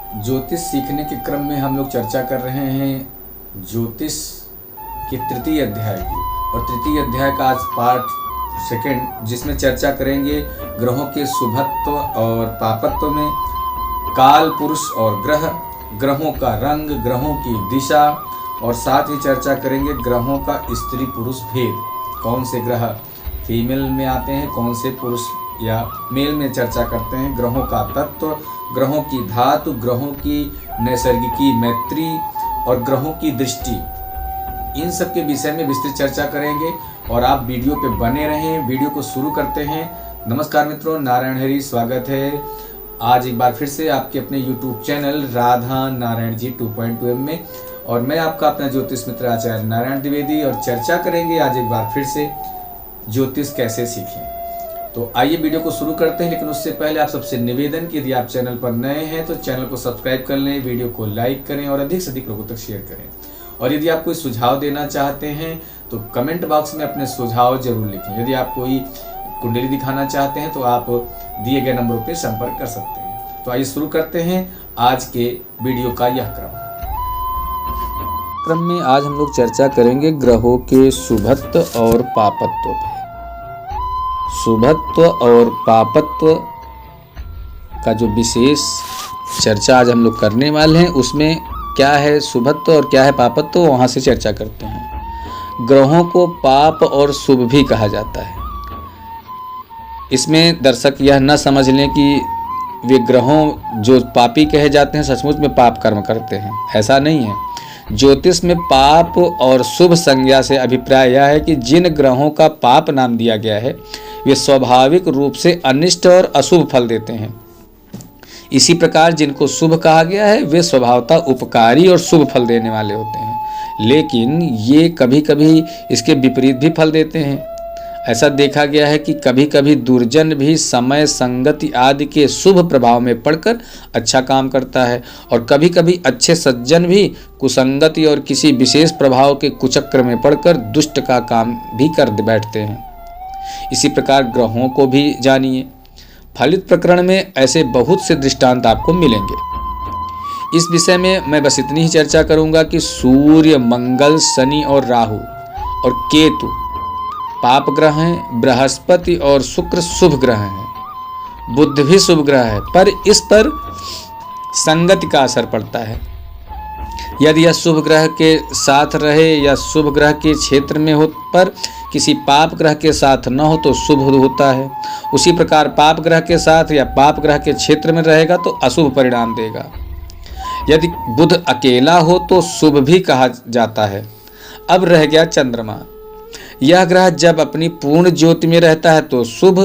ज्योतिष सीखने के क्रम में हम लोग चर्चा कर रहे हैं ज्योतिष के तृतीय अध्याय की, और तृतीय अध्याय का आज पार्ट सेकंड, जिसमें चर्चा करेंगे ग्रहों के शुभत्व और पापत्व में, काल पुरुष और ग्रहों का रंग, ग्रहों की दिशा, और साथ ही चर्चा करेंगे ग्रहों का स्त्री पुरुष भेद, कौन से ग्रह फीमेल में आते हैं, कौन से पुरुष या मेल में चर्चा करते हैं, ग्रहों का तत्व, ग्रहों की धातु, ग्रहों की नैसर्गिकी मैत्री और ग्रहों की दृष्टि, इन सब के विषय में विस्तृत चर्चा करेंगे। और आप वीडियो पे बने रहें। वीडियो को शुरू करते हैं। नमस्कार मित्रों, नारायण हरि स्वागत है आज एक बार फिर से आपके अपने YouTube चैनल राधा नारायण जी 2.2 में, और मैं आपका अपना ज्योतिष मित्र आचार्य नारायण द्विवेदी, और चर्चा करेंगे आज एक बार फिर से ज्योतिष कैसे सीखें। तो आइए वीडियो को शुरू करते हैं, लेकिन उससे पहले आप सबसे निवेदन कि यदि आप चैनल पर नए हैं तो चैनल को सब्सक्राइब कर लें, वीडियो को लाइक करें और अधिक से अधिक लोगों तक शेयर करें। और यदि आप कोई सुझाव देना चाहते हैं तो कमेंट बॉक्स में अपने सुझाव जरूर लिखें। यदि आप कोई कुंडली दिखाना चाहते हैं तो आप दिए गए नंबरों पर संपर्क कर सकते हैं। तो आइए शुरू करते हैं आज के वीडियो का यह क्रम में आज हम लोग चर्चा करेंगे ग्रहों के शुभत्व और पापत्व पे। शुभत्व और पापत्व का जो विशेष चर्चा आज हम लोग करने वाले हैं, उसमें क्या है शुभत्व और क्या है पापत्व, वहाँ से चर्चा करते हैं। ग्रहों को पाप और शुभ भी कहा जाता है। इसमें दर्शक यह न समझ लें कि वे ग्रहों जो पापी कहे जाते हैं सचमुच में पाप कर्म करते हैं, ऐसा नहीं है। ज्योतिष में पाप और शुभ संज्ञा से अभिप्राय यह है कि जिन ग्रहों का पाप नाम दिया गया है वे स्वाभाविक रूप से अनिष्ट और अशुभ फल देते हैं। इसी प्रकार जिनको शुभ कहा गया है वे स्वभावतः उपकारी और शुभ फल देने वाले होते हैं, लेकिन ये कभी कभी इसके विपरीत भी फल देते हैं। ऐसा देखा गया है कि कभी कभी दुर्जन भी समय संगति आदि के शुभ प्रभाव में पड़कर अच्छा काम करता है, और कभी कभी अच्छे सज्जन भी कुसंगति और किसी विशेष प्रभाव के कुचक्र में पड़कर दुष्ट का काम भी कर बैठते हैं। इसी प्रकार ग्रहों को भी जानिए। फलित प्रकरण में ऐसे बहुत से दृष्टांत आपको मिलेंगे। इस विषय में मैं बस इतनी ही चर्चा करूंगा कि सूर्य, मंगल, शनि और राहु और केतु पाप ग्रह हैं, बृहस्पति और शुक्र शुभ ग्रह हैं, बुध भी शुभ ग्रह है, पर इस पर संगति का असर पड़ता है। यदि यह शुभ ग्रह के साथ रहे या शुभ ग्रह के क्षेत्र में हो, पर किसी पाप ग्रह के साथ न हो तो शुभ होता है। उसी प्रकार पाप ग्रह के साथ या पाप ग्रह के क्षेत्र में रहेगा तो अशुभ परिणाम देगा। यदि बुध अकेला हो तो शुभ भी कहा जाता है। अब रह गया चंद्रमा। यह ग्रह जब अपनी पूर्ण ज्योति में रहता है तो शुभ,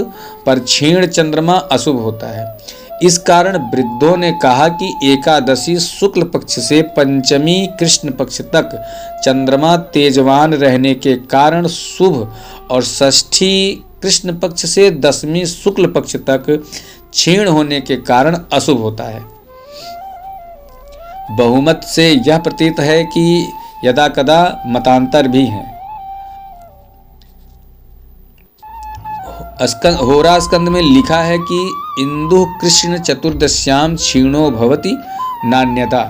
पर क्षीण चंद्रमा अशुभ होता है। इस कारण वृद्धों ने कहा कि एकादशी शुक्ल पक्ष से पंचमी कृष्ण पक्ष तक चंद्रमा तेजवान रहने के कारण शुभ, और षष्ठी कृष्ण पक्ष से दसवीं शुक्ल पक्ष तक क्षीण होने के कारण अशुभ होता है। बहुमत से यह प्रतीत है कि यदा कदा मतांतर भी हैं। होरा स्कंद में लिखा है कि इंदु कृष्ण चतुर्दश्याम क्षीणो भवति नान्यता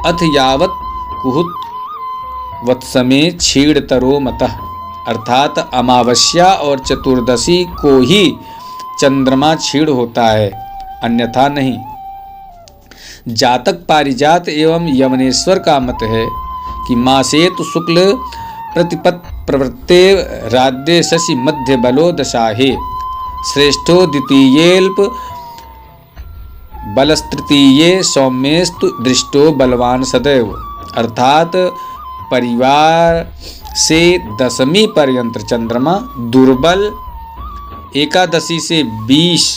अथ यावत कुहुत वत्समे क्षीणतरो मतः, अर्थात अमावस्या और चतुर्दशी को ही चंद्रमा क्षीण होता है, अन्यथा नहीं। जातक पारिजात एवं यवनेश्वर का मत है कि मासेतु शुक्ल प्रतिपत् प्रवृत्ते राद्य शशि मध्य बलो दशाहे श्रेष्ठो द्वितीयेल्प बलस्तृतीये सौम्यस्तु दृष्टो बलवान सदैव, अर्थात परिवार से दशमी पर्यंत चंद्रमा दुर्बल, एकादशी से 20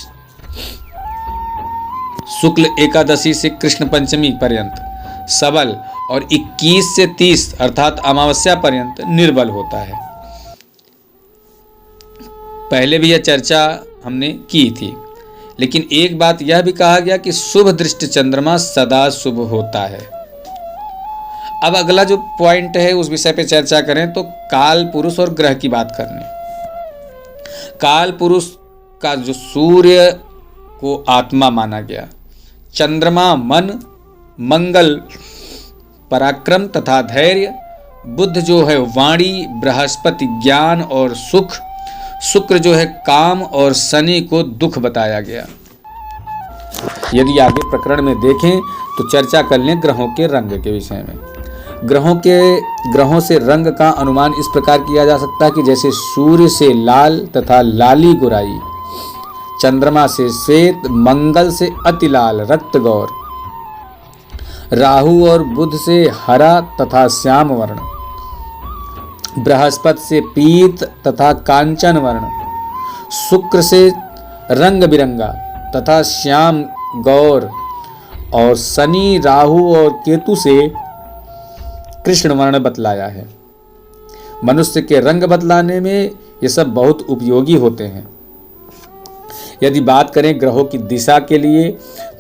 शुक्ल एकादशी से कृष्ण पंचमी पर्यंत सबल, और 21 से 30 अर्थात अमावस्या पर्यंत निर्बल होता है। पहले भी यह चर्चा हमने की थी, लेकिन एक बात यह भी कहा गया कि शुभ दृष्ट चंद्रमा सदा शुभ होता है। अब अगला जो पॉइंट है उस विषय पे चर्चा करें तो काल पुरुष और ग्रह की बात करने। काल पुरुष का जो सूर्य को आत्मा माना गया, चंद्रमा मन मंगल पराक्रम तथा धैर्य, बुध जो है वाणी, बृहस्पति ज्ञान और सुख, शुक्र जो है काम और शनि को दुख बताया गया। यदि आगे प्रकरण में देखें तो चर्चा कर लें ग्रहों के रंग के विषय में। ग्रहों से रंग का अनुमान इस प्रकार किया जा सकता है कि जैसे सूर्य से लाल तथा लाली गुराई, चंद्रमा से श्वेत, मंगल से अति लाल रक्त गौर, राहु और बुध से हरा तथा श्याम वर्ण, बृहस्पति से पीत तथा कांचन वर्ण, शुक्र से रंग बिरंगा तथा श्याम गौर, और शनि, राहु और केतु से कृष्ण वर्ण बतलाया है। मनुष्य के रंग बतलाने में ये सब बहुत उपयोगी होते हैं। यदि बात करें ग्रहों की दिशा के लिए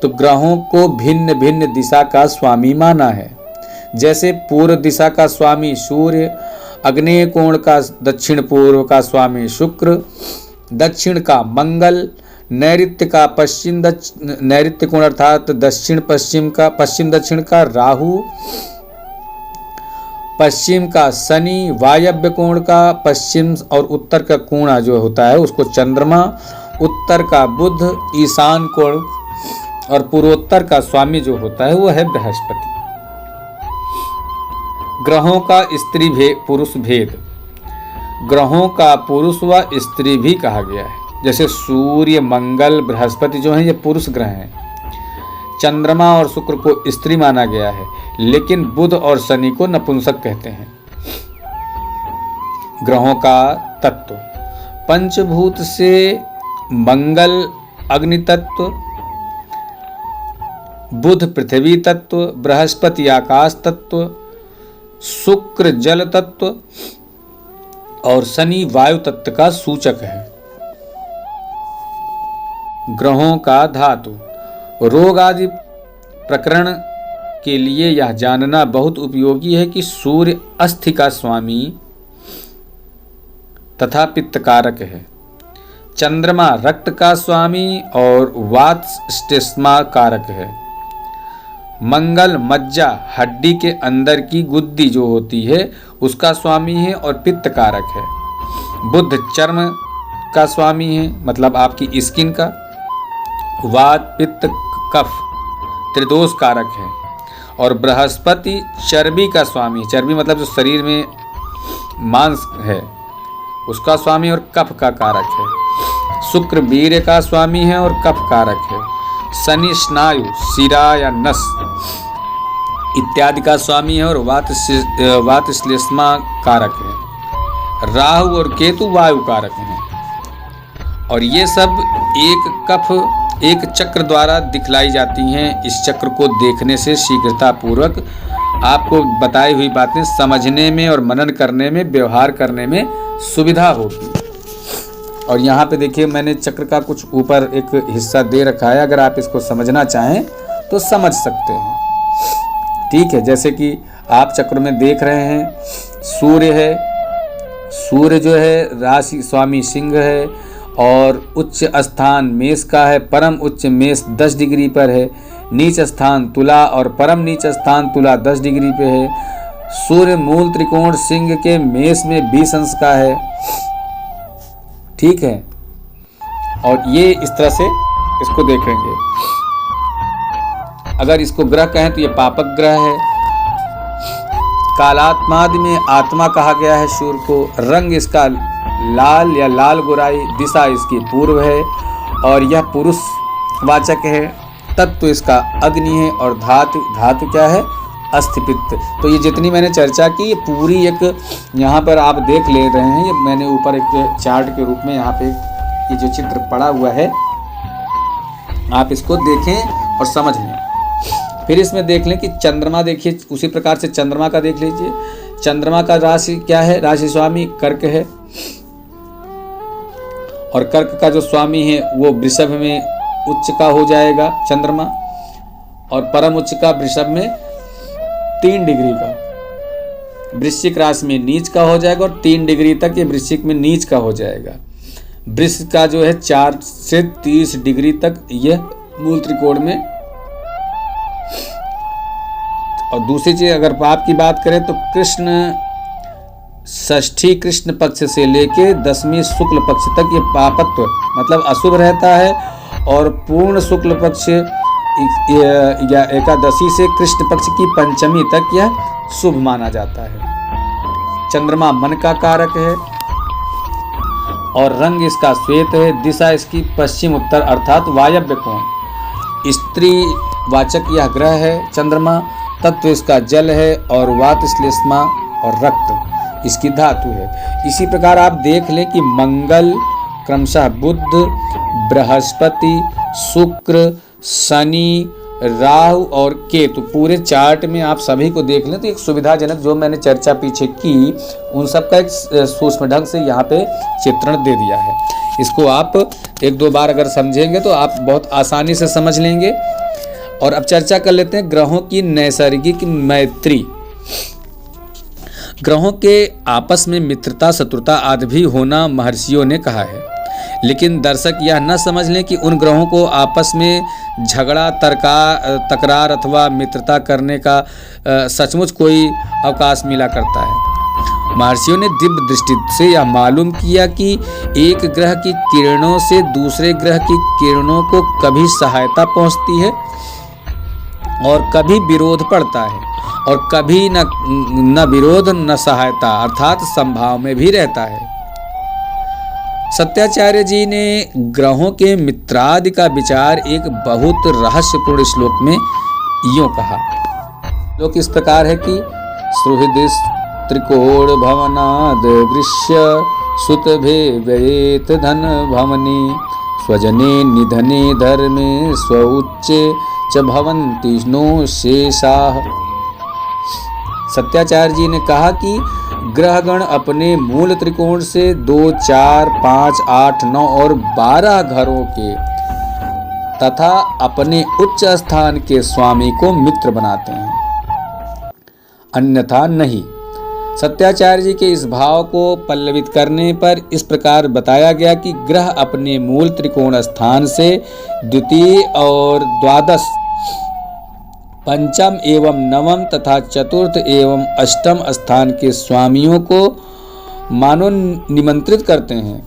तो ग्रहों को भिन्न भिन्न दिशा का स्वामी माना है। जैसे पूर्व दिशा का स्वामी सूर्य, आग्नेय कोण का दक्षिण पूर्व का स्वामी शुक्र, दक्षिण का मंगल, नैऋत्य का नैऋत्य कोण अर्थात दक्षिण दक्षिण का राहु, पश्चिम का शनि, वायव्य कोण का पश्चिम और उत्तर का कोण जो होता है उसको चंद्रमा, उत्तर का बुध, ईशान कोण और पूर्वोत्तर का स्वामी जो होता है वो है बृहस्पति। ग्रहों का स्त्री पुरुष भेद, ग्रहों का पुरुष व स्त्री भी कहा गया है। जैसे सूर्य, मंगल, बृहस्पति जो हैं ये पुरुष ग्रह हैं। चंद्रमा और शुक्र को स्त्री माना गया है, लेकिन बुध और शनि को नपुंसक कहते हैं। ग्रहों का तत्व, पंचभूत से मंगल अग्नि तत्व, बुध पृथ्वी तत्व, बृहस्पति आकाश तत्व, शुक्र जल तत्व और शनि वायु तत्व का सूचक है। ग्रहों का धातु, रोग आदि प्रकरण के लिए यह जानना बहुत उपयोगी है कि सूर्य अस्थि का स्वामी तथा पित्तकारक है, चंद्रमा रक्त का स्वामी और वात स्टेस्मा कारक है, मंगल मज्जा हड्डी के अंदर की गुद्दी जो होती है उसका स्वामी है और पित्त कारक है, बुध चर्म का स्वामी है मतलब आपकी स्किन का, वात पित्त कफ त्रिदोष कारक है और बृहस्पति चर्बी का स्वामी, चर्बी मतलब जो शरीर में मांस है उसका स्वामी और कफ का कारक है, शुक्र वीर्य का स्वामी है और कफ कारक है, शनि स्नायु शिरा या नस इत्यादि का स्वामी है और वात श्लेष्मा कारक है, राहु और केतु वायु कारक हैं और ये सब एक चक्र द्वारा दिखलाई जाती हैं। इस चक्र को देखने से शीघ्रतापूर्वक आपको बताई हुई बातें समझने में और मनन करने में, व्यवहार करने में सुविधा होगी। और यहाँ पे देखिए मैंने चक्र का कुछ ऊपर एक हिस्सा दे रखा है, अगर आप इसको समझना चाहें तो समझ सकते हैं। ठीक है, जैसे कि आप चक्र में देख रहे हैं सूर्य है, सूर्य जो है राशि स्वामी सिंह है और उच्च स्थान मेष का है, परम उच्च मेष 10 डिग्री पर है, नीच स्थान तुला और परम नीच स्थान तुला 10 डिग्री पे है, सूर्य मूल त्रिकोण सिंह के मेष में 20 अंश का है। ठीक है, और ये इस तरह से इसको देखेंगे। अगर इसको ग्रह कहें तो ये पापक ग्रह है। कालात्मादि में आत्मा कहा गया है सूर्य को, रंग इसका लाल या लाल गुराई, दिशा इसकी पूर्व है और यह पुरुष वाचक है, तत्व इसका अग्नि है और धातु क्या है अस्थिपित्त। तो ये जितनी मैंने चर्चा की ये पूरी एक यहाँ पर आप देख ले रहे हैं, ये मैंने ऊपर एक चार्ट के रूप में यहाँ पे ये जो चित्र पड़ा हुआ है आप इसको देखें और समझ लें। फिर इसमें देख लें कि चंद्रमा, देखिए उसी प्रकार से चंद्रमा का देख लीजिए। चंद्रमा का राशि क्या है, राशि स्वामी कर्क है और कर्क का जो स्वामी है वो वृषभ में उच्च का हो जाएगा चंद्रमा, और परम उच्च का वृषभ में 3 डिग्री का, वृश्चिक राशि में नीच का हो जाएगा और 3 डिग्री तक ये वृश्चिक में नीच का हो जाएगा। वृश्चिक का जो है 4 से 30 डिग्री तक यह मूल त्रिकोण में और दूसरी चीज़ अगर पाप की बात करें तो षष्ठी कृष्ण पक्ष से लेके 10वीं शुक्ल पक्ष तक ये पापत्व मतलब अशुभ रहता है, और पूर्ण शुक्ल पक्ष या एकादशी से कृष्ण पक्ष की पंचमी तक यह शुभ माना जाता है। चंद्रमा मन का कारक है और रंग इसका श्वेत है। दिशा इसकी पश्चिम उत्तर अर्थात वायव्य कोण। स्त्री वाचक यह ग्रह है चंद्रमा। तत्व इसका जल है और वात श्लेष्मा और रक्त इसकी धातु है। इसी प्रकार आप देख लें कि मंगल क्रमशः बुध, बृहस्पति, शुक्र, शनि, राहु और केतु पूरे चार्ट में आप सभी को देख लें तो एक सुविधाजनक जो मैंने चर्चा पीछे की उन सब का एक सूक्ष्म ढंग से यहाँ पे चित्रण दे दिया है। इसको आप एक दो बार अगर समझेंगे तो आप बहुत आसानी से समझ लेंगे। और अब चर्चा कर लेते हैं ग्रहों की नैसर्गिक मैत्री। ग्रहों के आपस में मित्रता, शत्रुता आदि भी होना महर्षियों ने कहा है, लेकिन दर्शक यह न समझ लें कि उन ग्रहों को आपस में झगड़ा, तकरार अथवा मित्रता करने का सचमुच कोई अवकाश मिला करता है। महर्षियों ने दिव्य दृष्टि से यह मालूम किया कि एक ग्रह की किरणों से दूसरे ग्रह की किरणों को कभी सहायता पहुंचती है और कभी विरोध पड़ता है, और कभी न विरोध न सहायता अर्थात संभाव में भी रहता है। सत्याचार्य जी ने ग्रहों के मित्रादि का विचार एक बहुत रहस्यपूर्ण श्लोक में यूं कहा। श्लोक इस प्रकार है कि सुहृदिस् त्रिकोण भवनाद वृष्य सुत भेवेत धन भवनी स्वजने निधने धर्मे स्वउच्चे च भवन्ति नो शेषाः। सत्याचार्य जी ने कहा कि ग्रहगण अपने मूल त्रिकोण से 2, 4, 5, 8, 9 और 12 घरों के तथा अपने उच्च स्थान के स्वामी को मित्र बनाते हैं, अन्यथा नहीं। सत्याचार्य जी के इस भाव को पल्लवित करने पर इस प्रकार बताया गया कि ग्रह अपने मूल त्रिकोण स्थान से द्वितीय और द्वादश, पंचम एवं नवम तथा चतुर्थ एवं अष्टम स्थान के स्वामियों को मानो निमंत्रित करते हैं।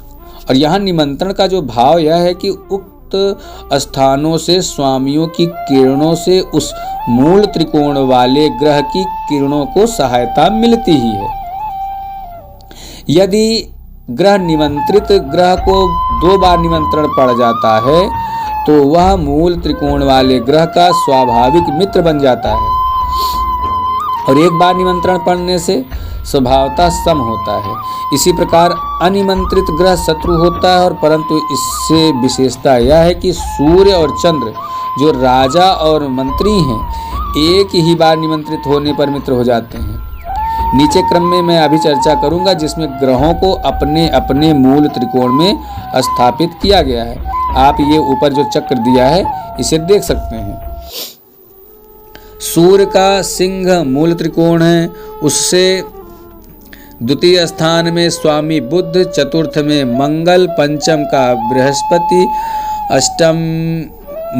और यहाँ निमंत्रण का जो भाव यह है कि उक्त स्थानों से स्वामियों की किरणों से उस मूल त्रिकोण वाले ग्रह की किरणों को सहायता मिलती ही है। यदि ग्रह निमंत्रित ग्रह को 2 बार निमंत्रण पड़ जाता है तो वह मूल त्रिकोण वाले ग्रह का स्वाभाविक मित्र बन जाता है, और एक बार निमंत्रण पड़ने से स्वभावतः सम होता है। इसी प्रकार अनिमंत्रित ग्रह शत्रु होता है, और परंतु इससे विशेषता यह है कि सूर्य और चंद्र जो राजा और मंत्री हैं एक ही बार निमंत्रित होने पर मित्र हो जाते हैं। नीचे क्रम में मैं अभी चर्चा करूंगा जिसमें ग्रहों को अपने अपने मूल त्रिकोण में स्थापित किया गया है। आप ये ऊपर जो चक्र दिया है इसे देख सकते हैं। सूर्य का सिंह मूल त्रिकोण है, उससे द्वितीय स्थान में स्वामी बुध, चतुर्थ में मंगल, पंचम का बृहस्पति, अष्टम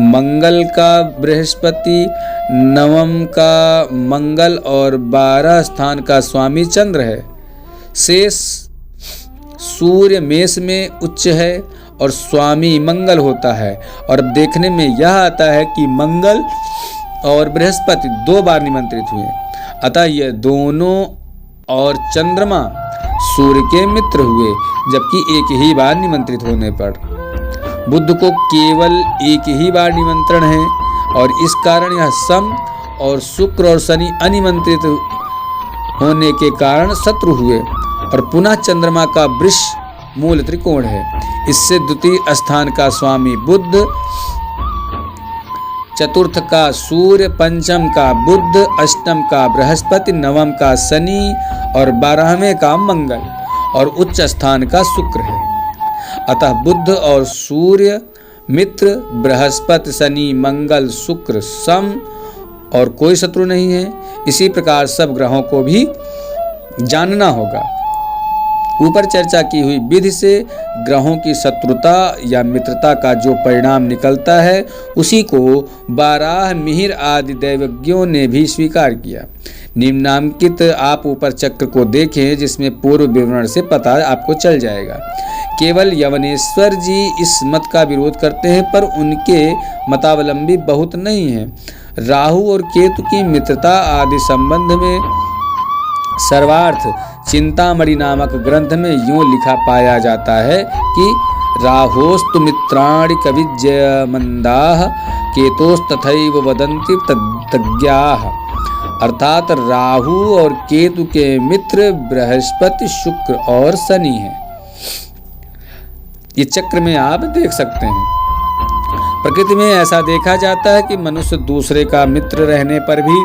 मंगल का बृहस्पति, नवम का मंगल और 12 स्थान का स्वामी चंद्र है। शेष सूर्य मेष में उच्च है और स्वामी मंगल होता है। और देखने में यह आता है कि मंगल और बृहस्पति 2 बार निमंत्रित हुए, अतः ये दोनों और चंद्रमा सूर्य के मित्र हुए, जबकि एक ही बार निमंत्रित होने पर। बुध को केवल एक ही बार निमंत्रण है और इस कारण यह सम, और शुक्र और शनि अनिमंत्रित होने के कारण शत्रु हुए। और पुनः चंद्रमा का वृष मूल त्रिकोण है, इससे द्वितीय स्थान का स्वामी बुध, चतुर्थ का सूर्य, पंचम का बुध, अष्टम का बृहस्पति, नवम का शनि और 12वें का मंगल और उच्च स्थान का शुक्र है। अतः बुध और सूर्य मित्र, बृहस्पति, शनि, मंगल, शुक्र सम और कोई शत्रु नहीं है। इसी प्रकार सब ग्रहों को भी जानना होगा। ऊपर चर्चा की हुई विधि से ग्रहों की शत्रुता या मित्रता का जो परिणाम निकलता है उसी को बाराह मिहिर आदि दैवज्ञों ने भी स्वीकार किया। निम्नांकित आप ऊपर चक्र को देखें जिसमें पूर्व विवरण से पता आपको चल जाएगा। केवल यवनेश्वर जी इस मत का विरोध करते हैं, पर उनके मतावलंबी बहुत नहीं हैं। राहु और केतु की मित्रता आदि संबंध में सर्वार्थ चिंतामणि नामक ग्रंथ में यूं लिखा पाया जाता है कि राहोस्तु मित्राणि कविज्यमन्दाः केतोस्तथैव वदन्ति तज्ञाः। अर्थात राहु और केतु के मित्र बृहस्पति, शुक्र और शनि हैं। ये चक्र में आप देख सकते हैं। प्रकृति में ऐसा देखा जाता है कि मनुष्य दूसरे का मित्र रहने पर भी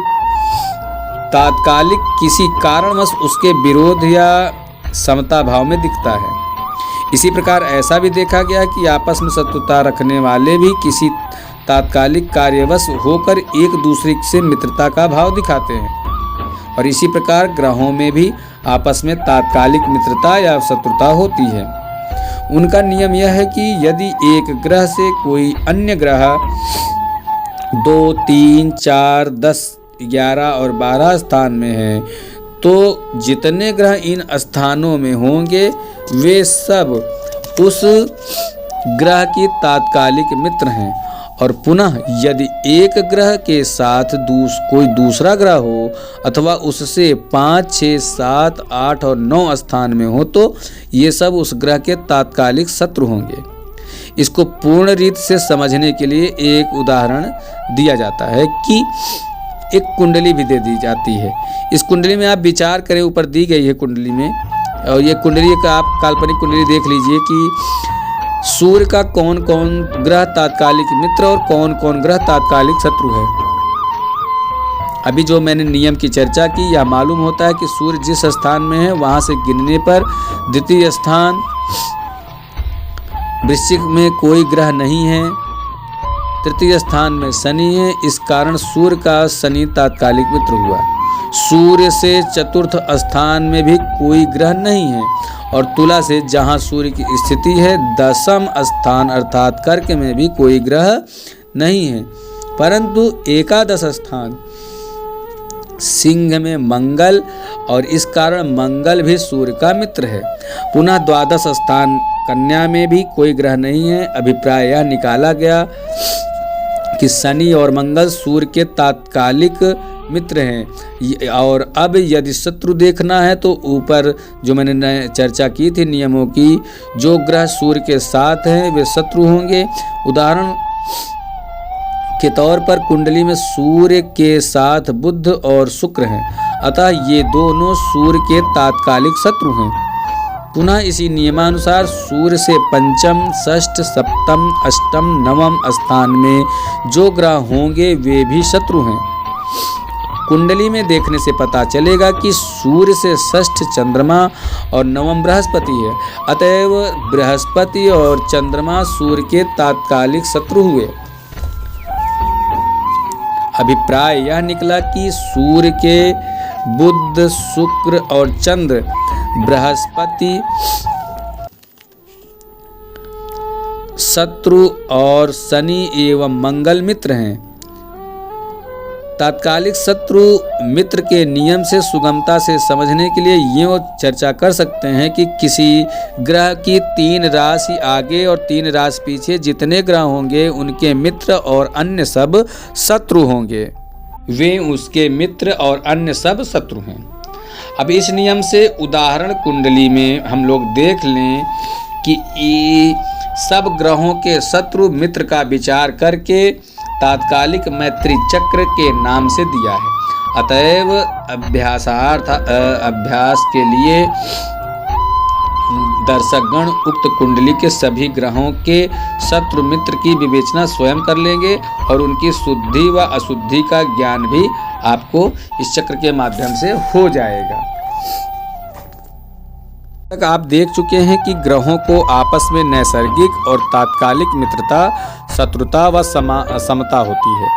तात्कालिक किसी कारणवश उसके विरोध या समता भाव में दिखता है। इसी प्रकार ऐसा भी देखा गया कि आपस में शत्रुता रखने वाले भी किसी तात्कालिक कार्यवश होकर एक दूसरे से मित्रता का भाव दिखाते हैं। और इसी प्रकार ग्रहों में भी आपस में तात्कालिक मित्रता या शत्रुता होती है। उनका नियम यह है कि यदि एक ग्रह से कोई अन्य ग्रह 2, 3, 4, 10, 11 और 12 स्थान में है तो जितने ग्रह इन स्थानों में होंगे वे सब उस ग्रह की तात्कालिक मित्र हैं। और पुनः यदि एक ग्रह के साथ कोई दूसरा ग्रह हो अथवा उससे 5, 6, 7, 8 और 9 स्थान में हो तो ये सब उस ग्रह के तात्कालिक शत्रु होंगे। इसको पूर्ण रीत से समझने के लिए एक उदाहरण दिया जाता है कि एक कुंडली भी दे दी जाती है। इस कुंडली में आप विचार करें, ऊपर दी गई है कुंडली में, और ये कुंडली का आप काल्पनिक कुंडली देख लीजिए कि सूर्य का कौन कौन ग्रह तात्कालिक मित्र और कौन कौन ग्रह तात्कालिक शत्रु है। अभी जो मैंने नियम की चर्चा की, यह मालूम होता है कि सूर्य जिस स्थान में है वहां से गिनने पर द्वितीय स्थान वृश्चिक में कोई ग्रह नहीं है, तृतीय स्थान में शनि है। इस कारण सूर्य का शनि तात्कालिक मित्र हुआ। सूर्य से चतुर्थ स्थान में भी कोई ग्रह नहीं है और तुला से जहां सूर्य की स्थिति है दशम स्थान अर्थात कर्क में भी कोई ग्रह नहीं है, परंतु एकादश स्थान सिंह में मंगल और इस कारण मंगल भी सूर्य का मित्र है। पुनः द्वादश स्थान कन्या में भी कोई ग्रह नहीं है। अभिप्राय यह निकाला गया कि शनि और मंगल सूर्य के तात्कालिक मित्र हैं। और अब यदि शत्रु देखना है तो ऊपर जो मैंने चर्चा की थी नियमों की, जो ग्रह सूर्य के साथ हैं वे शत्रु होंगे। उदाहरण के तौर पर कुंडली में सूर्य के साथ बुध और शुक्र हैं, अतः ये दोनों सूर्य के तात्कालिक शत्रु हैं। पुनः इसी नियमानुसार सूर्य से पंचम, षष्ठ, सप्तम, अष्टम, नवम स्थान में जो ग्रह होंगे वे भी शत्रु हैं। कुंडली में देखने से पता चलेगा कि सूर्य से षष्ठ चंद्रमा और नवम बृहस्पति है, अतएव बृहस्पति और चंद्रमा सूर्य के तात्कालिक शत्रु हुए। अभिप्राय यह निकला कि सूर्य के बुध, शुक्र और चंद्र, बृहस्पति शत्रु और शनि एवं मंगल मित्र हैं। तात्कालिक शत्रु मित्र के नियम से सुगमता से समझने के लिए यूँ चर्चा कर सकते हैं कि किसी ग्रह की 3 राशि आगे और 3 राशि पीछे जितने ग्रह होंगे उनके मित्र और अन्य सब शत्रु होंगे। वे उसके मित्र और अन्य सब शत्रु हैं। अब इस नियम से उदाहरण कुंडली में हम लोग देख लें कि सब ग्रहों के शत्रु मित्र का विचार करके तात्कालिक मैत्री चक्र के नाम से दिया है। अतएव अभ्यास के लिए दर्शकगण उक्त कुंडली के सभी ग्रहों के शत्रु मित्र की विवेचना स्वयं कर लेंगे और उनकी शुद्धि व अशुद्धि का ज्ञान भी आपको इस चक्र के माध्यम से हो जाएगा। तक आप देख चुके हैं कि ग्रहों को आपस में नैसर्गिक और तात्कालिक मित्रता, शत्रुता व समता होती है।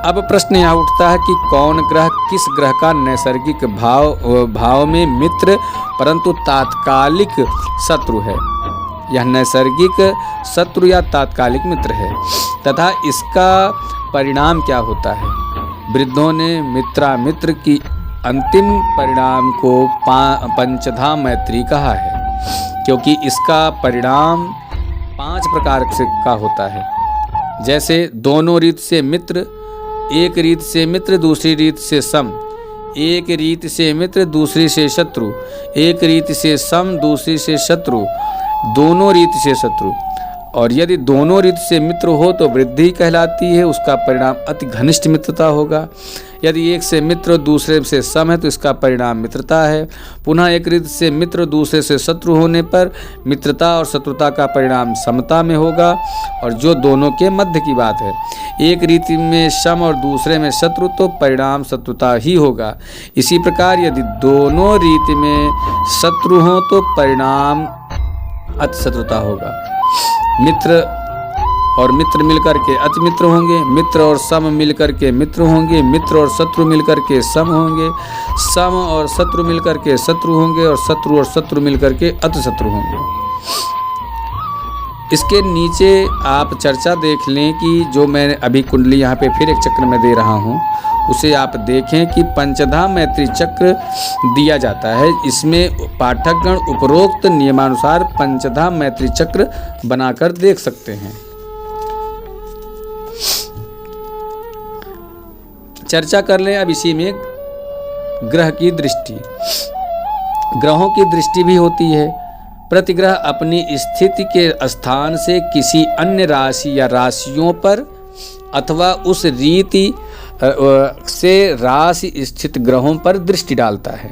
अब प्रश्न यहाँ उठता है कि कौन ग्रह किस ग्रह का नैसर्गिक भाव में मित्र परंतु तात्कालिक शत्रु है। यह नैसर्गिक शत्रु या तात्कालिक मित्र है तथा इसका परिणाम क्या होता है। वृद्धों ने मित्रामित्र की अंतिम परिणाम को पंचधा मैत्री कहा है, क्योंकि इसका परिणाम 5 प्रकार से का होता है। जैसे दोनों रीत से मित्र, एक रीत से मित्र दूसरी रीत से सम, एक रीत से मित्र दूसरी से शत्रु, एक रीत से सम दूसरी से शत्रु, दोनों रीत से शत्रु। और यदि दोनों रीत से मित्र हो तो वृद्धि कहलाती है, उसका परिणाम अति घनिष्ठ मित्रता होगा। यदि एक से मित्र दूसरे से सम है तो इसका परिणाम मित्रता है। पुनः एक रीत से मित्र दूसरे से शत्रु होने पर मित्रता और शत्रुता का परिणाम समता में होगा, और जो दोनों के मध्य की बात है। एक रीति में सम और दूसरे में शत्रु तो परिणाम शत्रुता ही होगा। इसी प्रकार यदि दोनों रीति में शत्रु हों तो परिणाम अति शत्रुता होगा। मित्र और मित्र मिलकर के अति मित्र होंगे, मित्र और सम मिलकर के मित्र होंगे, मित्र और शत्रु मिलकर के सम होंगे, सम और शत्रु मिलकर के शत्रु होंगे, और शत्रु मिलकर के अति शत्रु होंगे। इसके नीचे आप चर्चा देख लें कि जो मैं अभी कुंडली यहाँ पे फिर एक चक्र में दे रहा हूँ, उसे आप देखें कि पंचधा मैत्री चक्र दिया जाता है। इसमें पाठकगण उपरोक्त नियमानुसार पंचधा मैत्री चक्र बनाकर देख सकते हैं। चर्चा कर लें अब इसी में ग्रह की दृष्टि। ग्रहों की दृष्टि भी होती है। प्रतिग्रह अपनी स्थिति के स्थान से किसी अन्य राशि या राशियों पर अथवा उस रीति से राशि स्थित ग्रहों पर दृष्टि डालता है।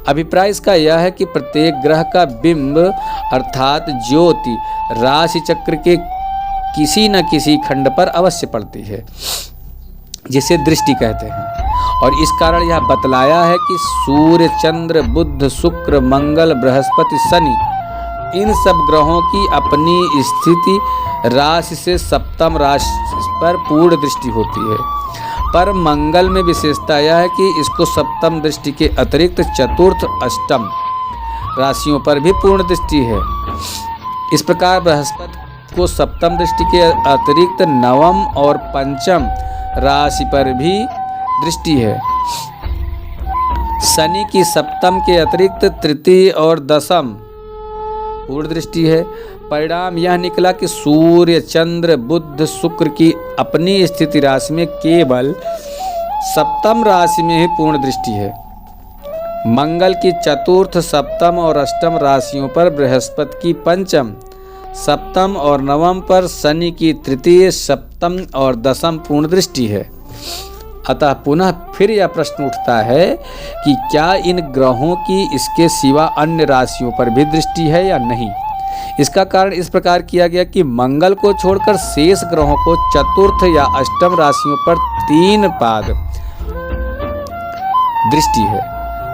अभिप्राय इसका यह है कि प्रत्येक ग्रह का बिंब अर्थात ज्योति राशि चक्र के किसी न किसी खंड पर अवश्य पड़ती है, जिसे दृष्टि कहते हैं। और इस कारण यह बतलाया है कि सूर्य, चंद्र, बुध, शुक्र, मंगल, बृहस्पति, शनि इन सब ग्रहों की अपनी स्थिति राशि से सप्तम राशि पर पूर्ण दृष्टि होती है। पर मंगल में विशेषता यह है कि इसको सप्तम दृष्टि के अतिरिक्त चतुर्थ, अष्टम राशियों पर भी पूर्ण दृष्टि है। इस प्रकार बृहस्पति को सप्तम दृष्टि के अतिरिक्त नवम और पंचम राशि पर भी दृष्टि है। शनि की सप्तम के अतिरिक्त तृतीय और दशम पूर्ण दृष्टि है। परिणाम यह निकला कि सूर्य, चंद्र, बुध, शुक्र की अपनी स्थिति राशि में केवल सप्तम राशि में ही पूर्ण दृष्टि है। मंगल की चतुर्थ, सप्तम और अष्टम राशियों पर बृहस्पति की पंचम, सप्तम और नवम पर शनि की तृतीय, सप्तम और दशम पूर्ण दृष्टि है। अतः पुनः फिर यह प्रश्न उठता है कि क्या इन ग्रहों की इसके सिवा अन्य राशियों पर भी दृष्टि है या नहीं। इसका कारण इस प्रकार किया गया कि मंगल को छोड़कर शेष ग्रहों को चतुर्थ या अष्टम राशियों पर 3 पाद दृष्टि है,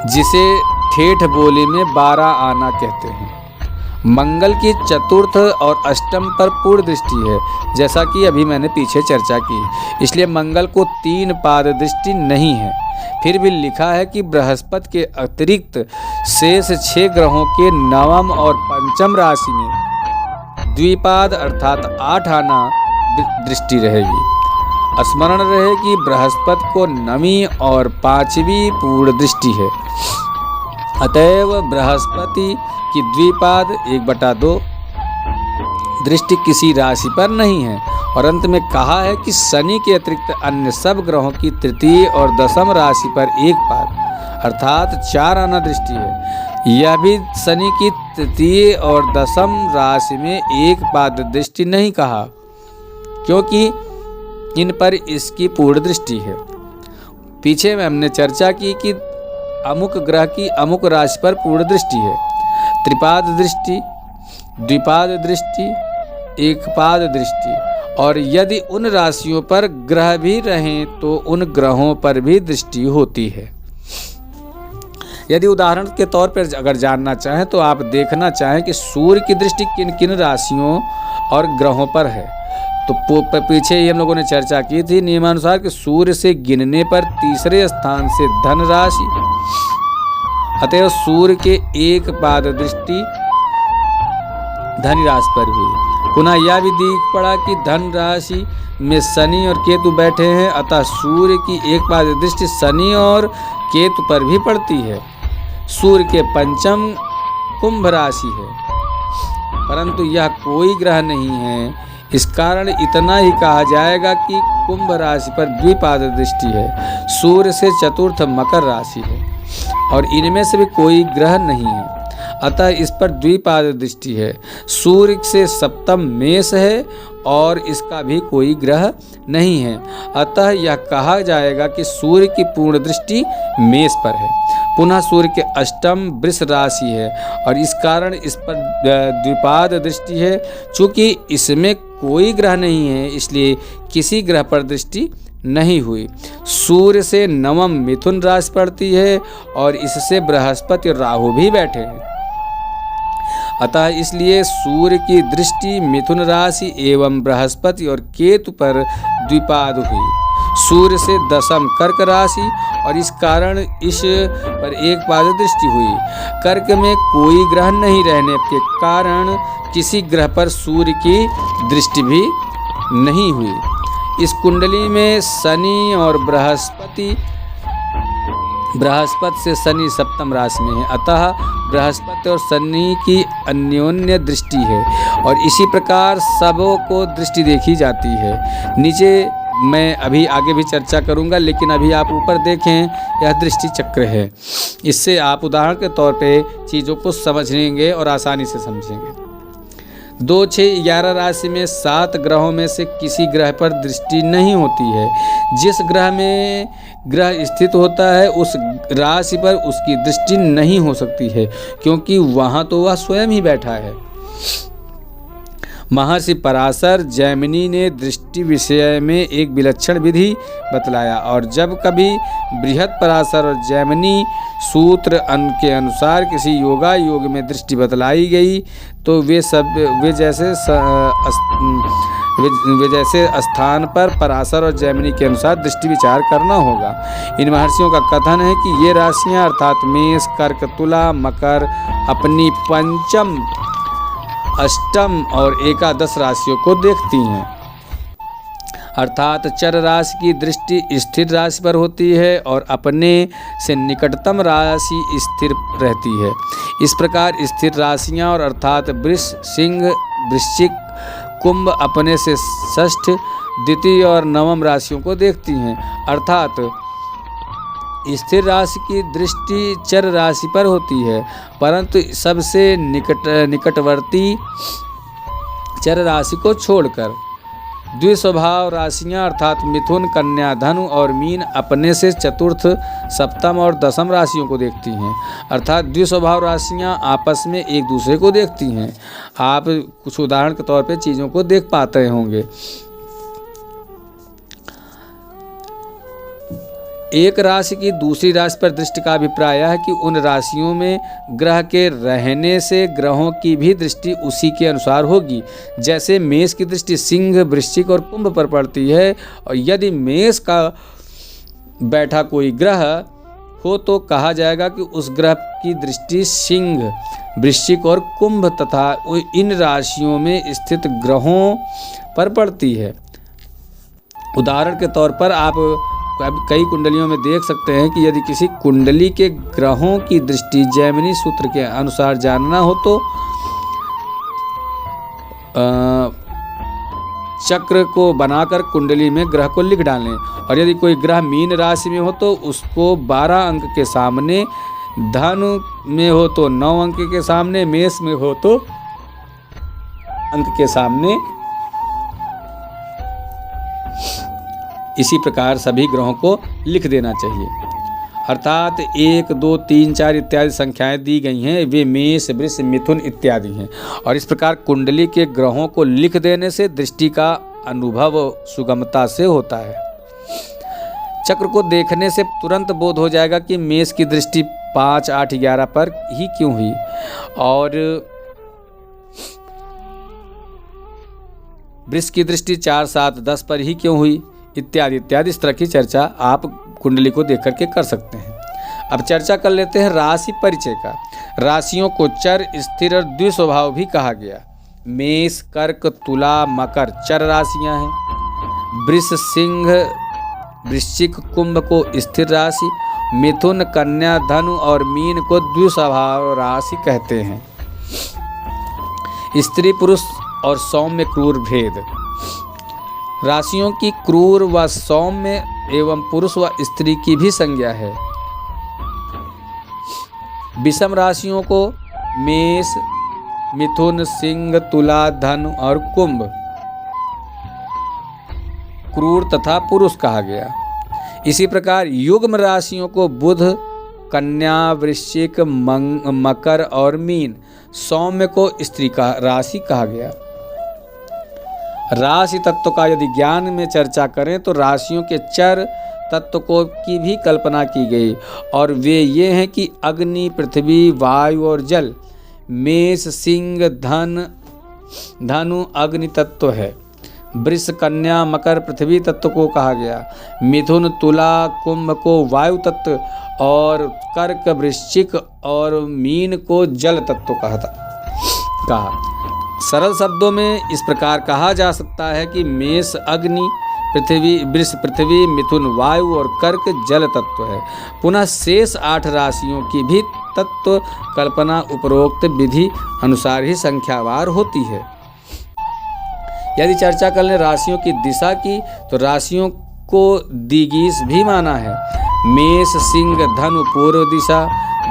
जिसे ठेठ बोली में 12 आना कहते हैं। मंगल की चतुर्थ और अष्टम पर पूर्ण दृष्टि है, जैसा कि अभी मैंने पीछे चर्चा की। इसलिए मंगल को 3 पाद दृष्टि नहीं है। फिर भी लिखा है कि बृहस्पति के अतिरिक्त शेष 6 ग्रहों के नवम और पंचम राशि में द्विपाद अर्थात 8 आना दृष्टि रहेगी। स्मरण रहे कि बृहस्पति को नवीं और 5वीं पूर्ण दृष्टि है। अतएव बृहस्पति की द्विपाद 1/2 दृष्टि किसी राशि पर नहीं है। और अंत में कहा है कि शनि के अतिरिक्त अन्य सब ग्रहों की तृतीय और दशम राशि पर 1 पाद अर्थात 4 आना दृष्टि है। यह भी शनि की तृतीय और दशम राशि में 1 पाद दृष्टि नहीं कहा, क्योंकि इन पर इसकी पूर्ण दृष्टि है। पीछे में हमने चर्चा की कि अमुक ग्रह की अमुक राशि पर पूर्ण दृष्टि है। त्रिपाद दृष्टि, द्विपाद दृष्टि, एकपाद दृष्टि, और यदि उन राशियों पर ग्रह भी रहें तो उन ग्रहों पर भी दृष्टि होती है। यदि उदाहरण के तौर पर अगर जानना चाहें तो आप देखना चाहें कि सूर्य की दृष्टि किन किन राशियों और ग्रहों पर है, तो पीछे ही हम लोगों ने चर्चा की थी नियमानुसार कि सूर्य से गिनने पर तीसरे स्थान से धन राशि, अतएव सूर्य के एक पाद दृष्टि धन राशि पर हुई। पुनः यह भी दिख पड़ा कि धन राशि में शनि और केतु बैठे हैं, अतः सूर्य की एक पाद दृष्टि शनि और केतु पर भी पड़ती है। सूर्य के पंचम कुंभ राशि है, परंतु यह कोई ग्रह नहीं है, इस कारण इतना ही कहा जाएगा कि कुंभ राशि पर द्विपाद दृष्टि है। सूर्य से चतुर्थ मकर राशि है और इनमें से भी कोई ग्रह नहीं है, अतः इस पर द्विपाद दृष्टि है। सूर्य से सप्तम मेष है और इसका भी कोई ग्रह नहीं है, अतः यह कहा जाएगा कि सूर्य की पूर्ण दृष्टि मेष पर है। पुनः सूर्य के अष्टम वृष राशि है और इस कारण इस पर द्विपाद दृष्टि है। चूंकि इसमें कोई ग्रह नहीं है, इसलिए किसी ग्रह पर दृष्टि नहीं हुई। सूर्य से नवम मिथुन राशि पड़ती है और इससे बृहस्पति और राहु भी बैठे हैं, अतः इसलिए सूर्य की दृष्टि मिथुन राशि एवं बृहस्पति और केतु पर द्विपाद हुई। सूर्य से दशम कर्क राशि और इस कारण इस पर एक पाद दृष्टि हुई। कर्क में कोई ग्रह नहीं रहने के कारण किसी ग्रह पर सूर्य की दृष्टि भी नहीं हुई। इस कुंडली में शनि और बृहस्पति से शनि सप्तम राशि में है, अतः बृहस्पति और शनि की अन्योन्य दृष्टि है और इसी प्रकार सबों को दृष्टि देखी जाती है। नीचे मैं अभी आगे भी चर्चा करूंगा, लेकिन अभी आप ऊपर देखें, यह दृष्टि चक्र है। इससे आप उदाहरण के तौर पे चीज़ों को समझेंगे और आसानी से समझेंगे। 2, 6, 11 राशि में 7 ग्रहों में से किसी ग्रह पर दृष्टि नहीं होती है। जिस ग्रह में ग्रह स्थित होता है उस राशि पर उसकी दृष्टि नहीं हो सकती है, क्योंकि वहाँ तो वह स्वयं ही बैठा है। महर्षि पराशर जैमिनी ने दृष्टि विषय में एक विलक्षण विधि बतलाया और जब कभी बृहत पराशर और जैमिनी सूत्र के अनुसार किसी योगा योग में दृष्टि बतलाई गई तो वे जैसे स्थान पर पराशर और जैमिनी के अनुसार दृष्टि विचार करना होगा। इन महर्षियों का कथन है कि ये राशियां अर्थात मेष, कर्क, तुला, मकर अपनी पंचम, अष्टम और एकादश राशियों को देखती हैं, अर्थात चर राशि की दृष्टि स्थिर राशि पर होती है और अपने से निकटतम राशि स्थिर रहती है। इस प्रकार स्थिर राशियां और अर्थात वृष, सिंह, वृश्चिक, कुंभ अपने से षष्ठ, द्वितीय और नवम राशियों को देखती हैं, अर्थात स्थिर राशि की दृष्टि चर राशि पर होती है, परंतु सबसे निकटवर्ती चर राशि को छोड़कर द्विस्वभाव राशियां अर्थात मिथुन, कन्या, धनु और मीन अपने से चतुर्थ, सप्तम और दशम राशियों को देखती हैं, अर्थात द्विस्वभाव राशियां आपस में एक दूसरे को देखती हैं। आप कुछ उदाहरण के तौर पे चीज़ों को देख पाते होंगे। एक राशि की दूसरी राशि पर दृष्टि का अभिप्राय है कि उन राशियों में ग्रह के रहने से ग्रहों की भी दृष्टि उसी के अनुसार होगी। जैसे मेष की दृष्टि सिंह, वृश्चिक और कुंभ पर पड़ती है और यदि मेष का बैठा कोई ग्रह हो तो कहा जाएगा कि उस ग्रह की दृष्टि सिंह, वृश्चिक और कुंभ तथा इन राशियों में स्थित ग्रहों पर पड़ती है। उदाहरण के तौर पर आप कई कुंडलियों में देख सकते हैं कि यदि किसी कुंडली के ग्रहों की दृष्टि जैमिनी सूत्र के अनुसार जानना हो तो चक्र को बनाकर कुंडली में ग्रह को लिख डालें, और यदि कोई ग्रह मीन राशि में हो तो उसको 12 अंक के सामने, धनु में हो तो 9 अंक के सामने, मेष में हो तो अंक के सामने, इसी प्रकार सभी ग्रहों को लिख देना चाहिए। अर्थात 1, 2, 3, 4 इत्यादि संख्याएं दी गई हैं, वे मेष, वृष, मिथुन इत्यादि हैं, और इस प्रकार कुंडली के ग्रहों को लिख देने से दृष्टि का अनुभव सुगमता से होता है। चक्र को देखने से तुरंत बोध हो जाएगा कि मेष की दृष्टि 5, 8, 11 पर ही क्यों हुई, और वृष की दृष्टि 4, 7, 10 पर ही क्यों हुई, इत्यादि इत्यादि। इस तरह की चर्चा आप कुंडली को देख करके कर सकते हैं। अब चर्चा कर लेते हैं राशि परिचय का। राशियों को चर, स्थिर और द्विस्वभाव भी कहा गया। मेष, कर्क, तुला, मकर चर राशियां हैं। वृष, सिंह, वृश्चिक, कुंभ को स्थिर राशि, मिथुन, कन्या, धनु और मीन को द्विस्वभाव राशि कहते हैं। स्त्री, पुरुष और सौम्य, क्रूर भेद। राशियों की क्रूर व सौम्य एवं पुरुष व स्त्री की भी संज्ञा है। विषम राशियों को मेष, मिथुन, सिंह, तुला, धनु और कुंभ क्रूर तथा पुरुष कहा गया। इसी प्रकार युग्म राशियों को बुध, कन्या, वृश्चिक, मकर और मीन सौम्य को स्त्री का राशि कहा गया। राशि तत्व का यदि ज्ञान में चर्चा करें तो राशियों के चर तत्व को की भी कल्पना की गई और वे ये हैं कि अग्नि, पृथ्वी, वायु और जल। मेष, सिंह, धनु अग्नि तत्व है। वृष, कन्या, मकर पृथ्वी तत्व को कहा गया। मिथुन, तुला, कुंभ को वायु तत्व और कर्क, वृश्चिक और मीन को जल तत्व कहा। सरल शब्दों में इस प्रकार कहा जा सकता है कि मेष अग्नि, पृथ्वी, वृष पृथ्वी, मिथुन वायु और कर्क जल तत्व है। पुनः शेष 8 राशियों की भी तत्व कल्पना उपरोक्त विधि अनुसार ही संख्यावार होती है। यदि चर्चा कर लें राशियों की दिशा की तो राशियों को दिगीश भी माना है। मेष, सिंह, धनु पूर्व दिशा,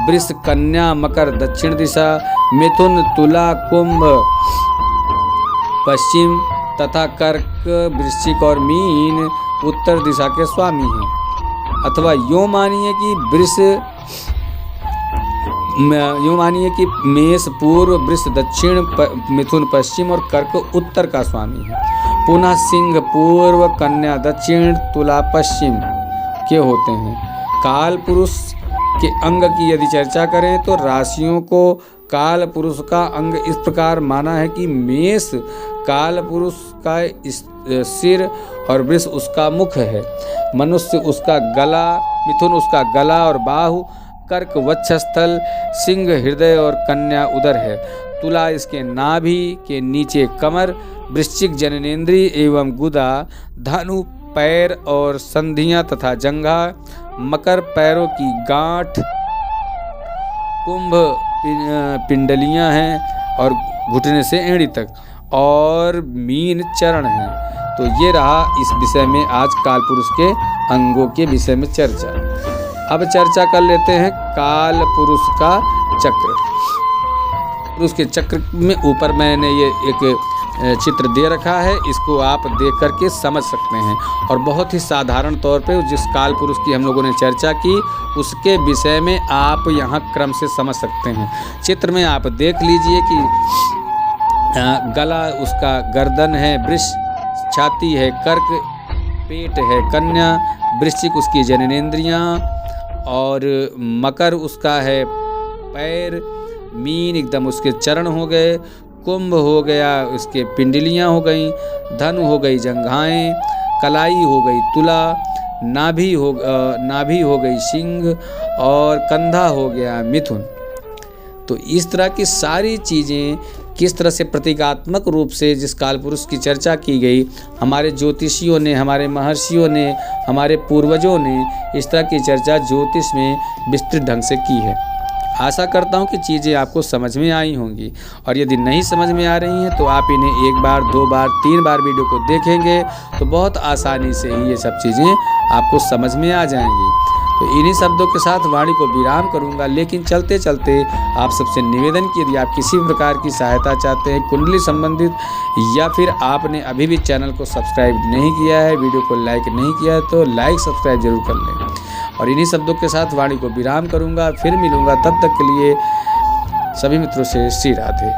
वृष, कन्या, मकर दक्षिण दिशा, मिथुन, तुला, कुंभ पश्चिम तथा कर्क, वृश्चिक और मीन उत्तर दिशा के स्वामी हैं। अथवा यूँ मानिए कि मेष पूर्व, वृष दक्षिण, मिथुन पश्चिम और कर्क उत्तर का स्वामी है। पुनः सिंह पूर्व, कन्या दक्षिण, तुला पश्चिम के होते हैं। काल पुरुष के अंग की यदि चर्चा करें तो राशियों को काल पुरुष का अंग इस प्रकार माना है कि मेष काल पुरुष का सिर और वृष उसका मुख है, मनुष्य उसका गला, मिथुन उसका गला और बाहु, कर्क वक्षस्थल, सिंह हृदय और कन्या उदर है। तुला इसके नाभि के नीचे कमर, वृश्चिक जननेंद्रिय एवं गुदा, धनु पैर और संधियां तथा जंघा, मकर पैरों की गांठ, कुंभ पिंडलियां हैं और घुटने से एड़ी तक, और मीन चरण हैं। तो ये रहा इस विषय में आज काल पुरुष के अंगों के विषय में चर्चा। अब चर्चा कर लेते हैं काल पुरुष का चक्र। पुरुष के चक्र में ऊपर मैंने ये एक चित्र दे रखा है, इसको आप देख करके समझ सकते हैं और बहुत ही साधारण तौर पे जिस काल पुरुष की हम लोगों ने चर्चा की उसके विषय में आप यहाँ क्रम से समझ सकते हैं। चित्र में आप देख लीजिए कि गला उसका गर्दन है, वृष छाती है, कर्क पेट है, कन्या वृश्चिक उसकी जननेंद्रियाँ और मकर उसका है पैर, मीन एकदम उसके चरण हो गए, कुंभ हो गया उसके पिंडलियाँ हो गई, धनु हो गई जंघाएं, कलाई हो गई तुला, नाभि हो गई सिंह और कंधा हो गया मिथुन। तो इस तरह की सारी चीज़ें किस तरह से प्रतीकात्मक रूप से जिस काल पुरुष की चर्चा की गई, हमारे ज्योतिषियों ने, हमारे महर्षियों ने, हमारे पूर्वजों ने इस तरह की चर्चा ज्योतिष में विस्तृत ढंग से की है। आशा करता हूँ कि चीज़ें आपको समझ में आई होंगी और यदि नहीं समझ में आ रही हैं तो आप इन्हें 1 बार, 2 बार, 3 बार वीडियो को देखेंगे तो बहुत आसानी से ही ये सब चीज़ें आपको समझ में आ जाएंगी। तो इन्हीं शब्दों के साथ वाणी को विराम करूंगा, लेकिन चलते चलते आप सबसे निवेदन कि यदि आप किसी भी प्रकार की सहायता चाहते हैं कुंडली संबंधित, या फिर आपने अभी भी चैनल को सब्सक्राइब नहीं किया है, वीडियो को लाइक नहीं किया है, तो लाइक सब्सक्राइब जरूर कर लें। और इन्हीं शब्दों के साथ वाणी को विराम करूंगा, फिर मिलूंगा, तब तक के लिए सभी मित्रों से श्री राधे।